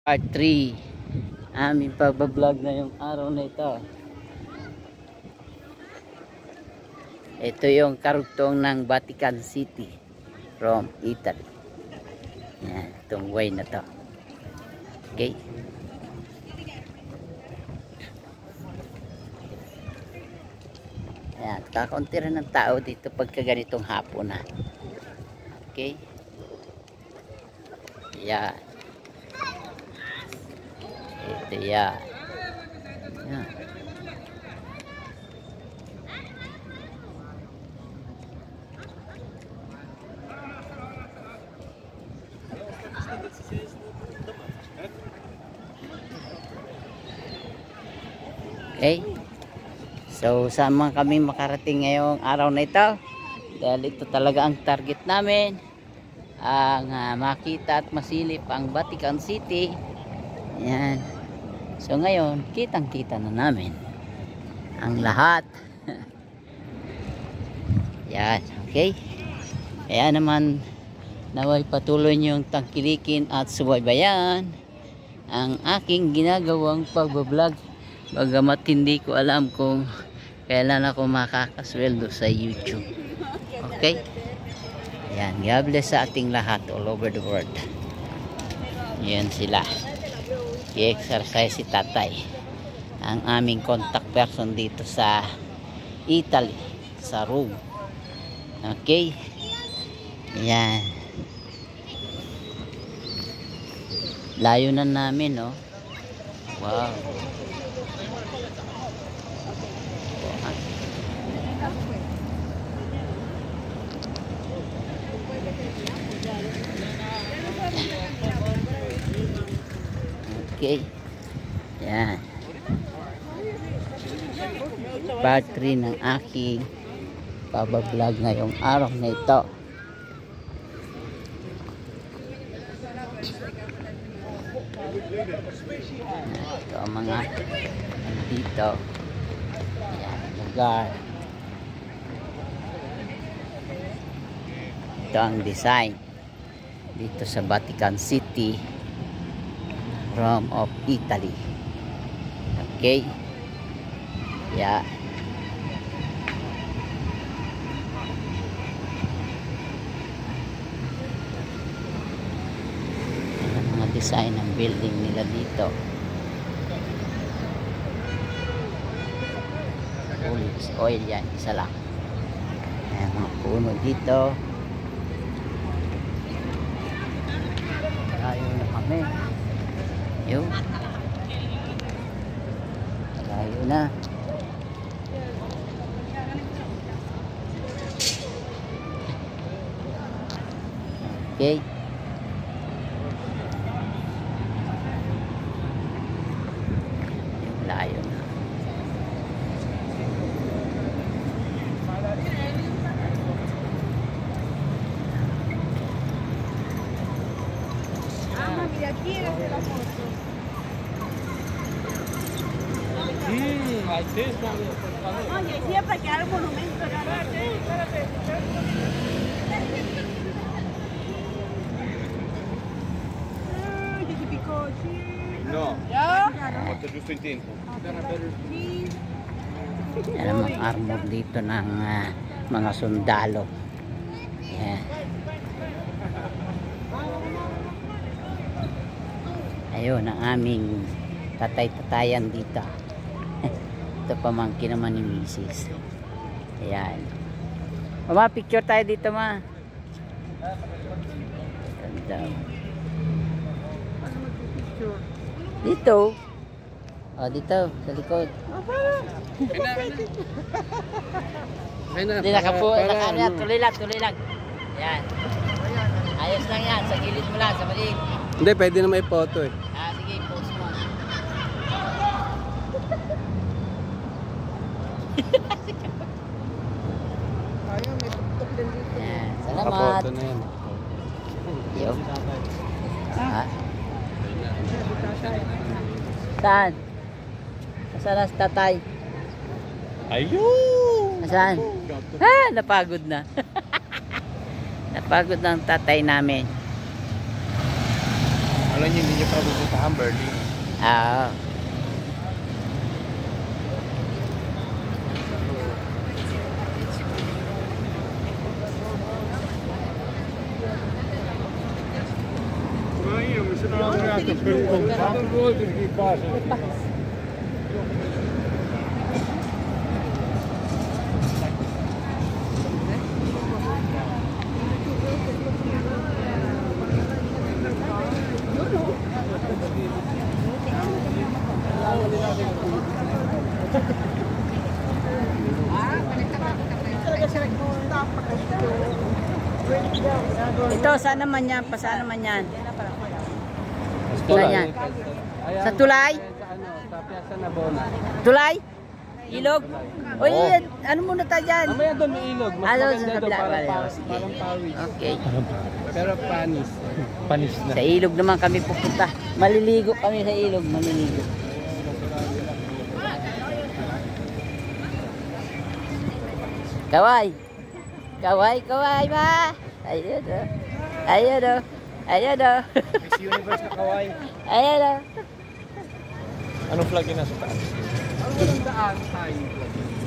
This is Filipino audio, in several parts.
Part 3 aming pagbablog na yung araw na ito. Ito yung karugtong ng Vatican City from Italy. Yan, itong way na to. Okay. Yan, kakaunti rin ng tao dito pagka ganitong hapon na. Okay. Yan. Ito yan. Yan. Okay. So sama kami makarating ngayong araw na ito. Dahil ito talaga ang target namin. Ang makita at masilip ang Vatican City. Yan. So ngayon, kitang-kita na namin ang lahat. Yan, okay? Kaya naman naway patuloy niyong tangkilikin at subaybayan ang aking ginagawang pagbablog. Bagamat hindi ko alam kung kailan ako makakasweldo sa YouTube. Okay? Yan, God bless sa ating lahat all over the world. Yan sila. I-exercise si tatay, ang aming contact person dito sa Italy, sa Rome. Okay. Yan, layo na namin, no? Wow. Okay. Yan. Part 3 ng aking pabablog ngayong araw na ito. Ito ang mga dito. Yan, lugar. Ito ang design dito sa Vatican City, Rome of Italy. Okay. Yeah. Ayan ang mga design ng building nila dito. Olive oil yan, isa lang. Ayan mga puno dito. Tayo na kami. Yun. Tayo na. Okay. Layo na. Oye, siempre que hay monumento. No, ¿Ya? molto giusto in tempo. Yan ang mga armor dito ng mga sundalo. Yan. Ayun ang aming tatay-tatayan dito. Ito pamangkin naman ni Mrs. Ayan. Mama, picture tayo dito, ma. Ganda. Dito. Oh, dito sa likod. Hindi nakapo, nakaano, tuloy lang. Ayan. Ayos lang yan, sa gilid mo lang, sa maliit. Hindi, pwede na may photo eh. Sige, post mo. Ayan, salamat. Naka-photo na yan. Yo. Ha? Saan? Nasaan na si tatay? Ayun! Nasaan? Ha? Napagod na. Napagod na ang tatay namin. Ano naman yun, hindi niyo pa pupuntahan Berlin. Oo. Ito, saan naman yan? Saan naman yan? Saan yan? Sa tulay? Sa Piazza Navona. Tulay? Ilog? Uy, ano muna tayo dyan? Mamaya doon may ilog. Mas Ano, maganda sa doon, kabila? parang Wala, sige. pawis. Okay. Pero panis. Panis na. Sa ilog naman kami pupunta. Maliligo kami sa ilog. Maliligo. Kaway! Kaway, kaway ba? Ayun o. Ayun o. Ayun o. Miss Universe na kaway. Ayun o. Anong flag yun nasa taas? Ang walang daan tayo.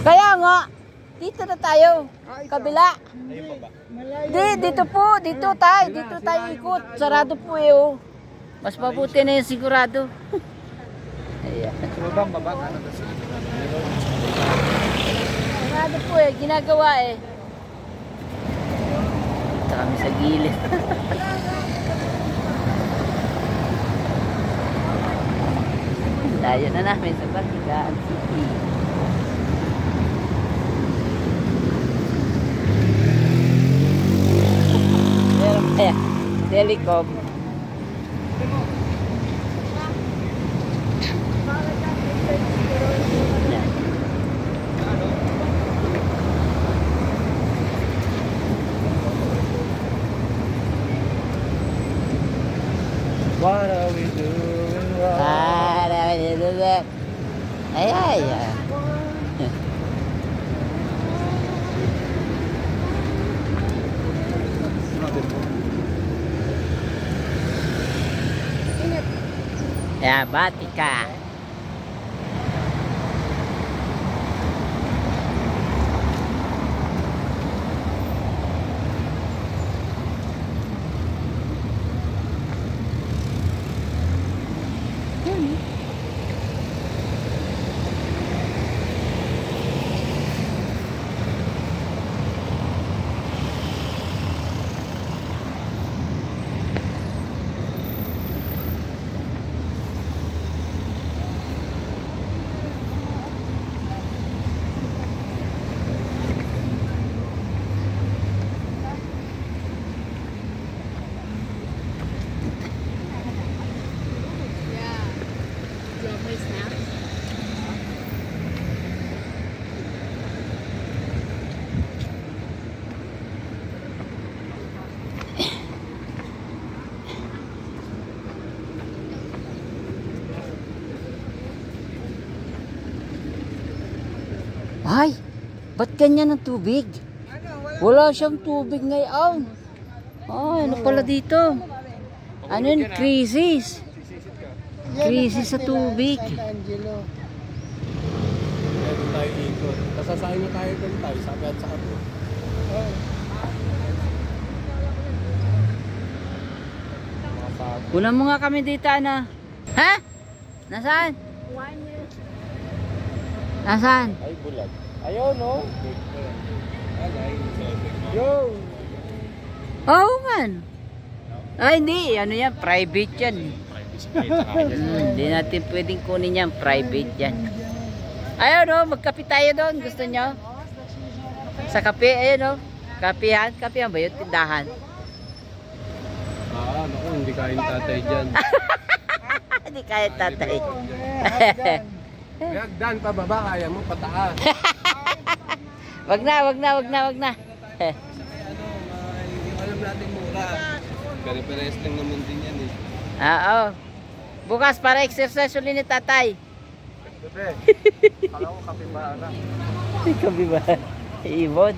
Kaya nga, dito na tayo. Kabila. Ayun pa ba? Di, dito po. Dito tayo. Dito tayo ikot. Sarado po eh oh. Mas mabuti na yung sigurado. Ayan. Sumabang baba. Ano ba siya? Sarado po eh. Ginagawa eh. Dito kami sa gilid. Layo na namin sa Basilan City. Meron kaya telecom. What are we doing wrong? Para dito. Ay ay. Ya, Batika. Ay, ba't ganyan ang tubig? Wala siyang tubig ngayon. Ay, ano pala dito? Ano yun? Crisis. Crisis sa tubig. Angelo. Meron tayo ikot. Kasasayin na tayo doon tayo. Sabi at sa ato. Kunan mo nga kami dito, ano? Ha? Nasaan? Nasaan? Ay, bulag. Ayaw, no? Yo! Oo man. Ay, hindi. Ano yan? Private yan. Hindi natin pwedeng kunin yan. Private yan. Ayaw, no? Magkape tayo doon. Gusto nyo? Sa kape, ayun, no? Kapihan? Kapihan ba yun? Tindahan? Naku, hindi kain tatay dyan. Hindi kaya tatay. Kaya dan pa baba, kaya mo pataas. Wag na, wag na, wag na, wag na. Hindi alam natin mura. Pere-peres lang naman din yan eh. Oo. Bukas para exercise ulit ni tatay. Bebe, kala ko kapibara. Kabi ba? Ibon.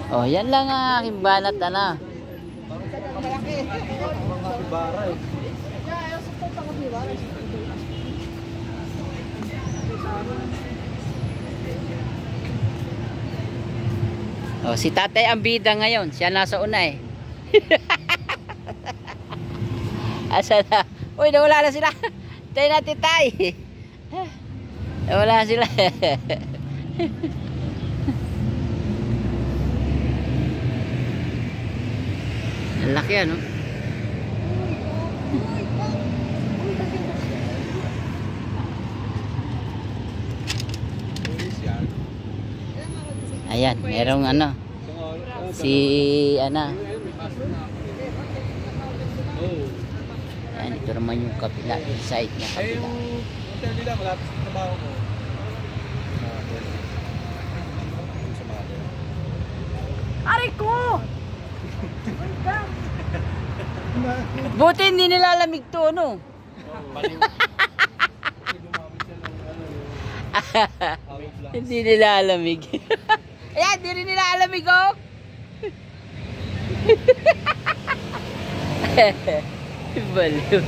Oh, yan lang ang aking banat, ano. Mga pibara eh. Oh, si tatay ang bida ngayon. Siya nasa una eh. Asa na? Uy, nawala na sila. Tayo natin tay. Nawala sila. Ang laki ano? Ayan, merong ano. Si ano. Ayan, ito naman yung kapila, side na Eh, kapila. yung hotel nila, malapit sa trabaho ko. Aray ko! Buti hindi nilalamig to, no? Hindi nilalamig. Ayan, hindi rin nilalamig, oh! Balo.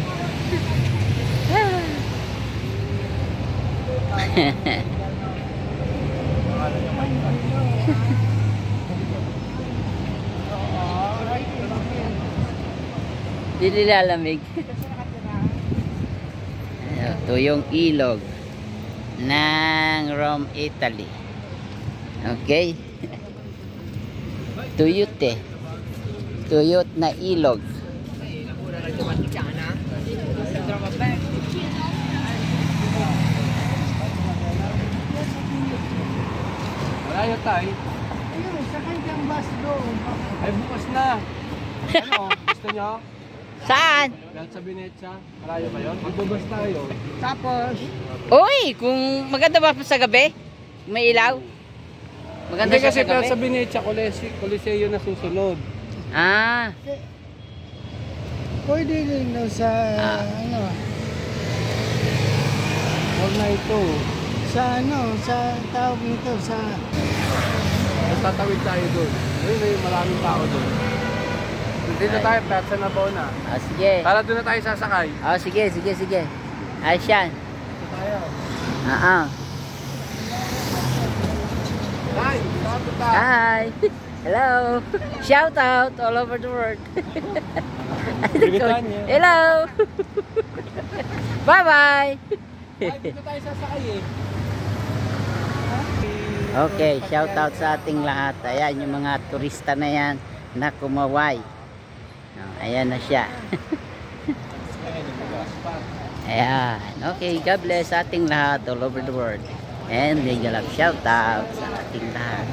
Hindi nilalamig. Ito yung ilog ng Rome, Italy. Okay. Tuyot eh. Tuyot na ilog. Malayo tayo. Ayun, sakay kang bus doon. Ay, bukas na. Ano, gusto nyo? Saan? Dahil sa Venetia, malayo ba yun? Magbubas tayo. Tapos, Uy, kung maganda ba sa gabi? May ilaw? Maganda Hindi siya kasi sa dahil gabi? sa Venetia, Coliseo na susunod. Ah, pwede rin daw sa, ano, Huwag na ito. sa tawag nito, sa, Tatawid tayo doon. Ayun na yung maraming tao doon. Dito tayo, Piazza Navona. sige. Para doon na tayo sasakay. Sige, sige, sige. Ayos yan. Dito tayo. Hi! Saan tayo? Hi. Hello. Shout out all over the world. Britanya. Hello. Bye-bye. Dito tayo sasakay eh. Okay, shout out sa ating lahat. Ayan yung mga turista na yan na kumaway. Ayan na siya. Ayan. Okay, God bless sa ating lahat all over the world. And big love shout out sa ating lahat.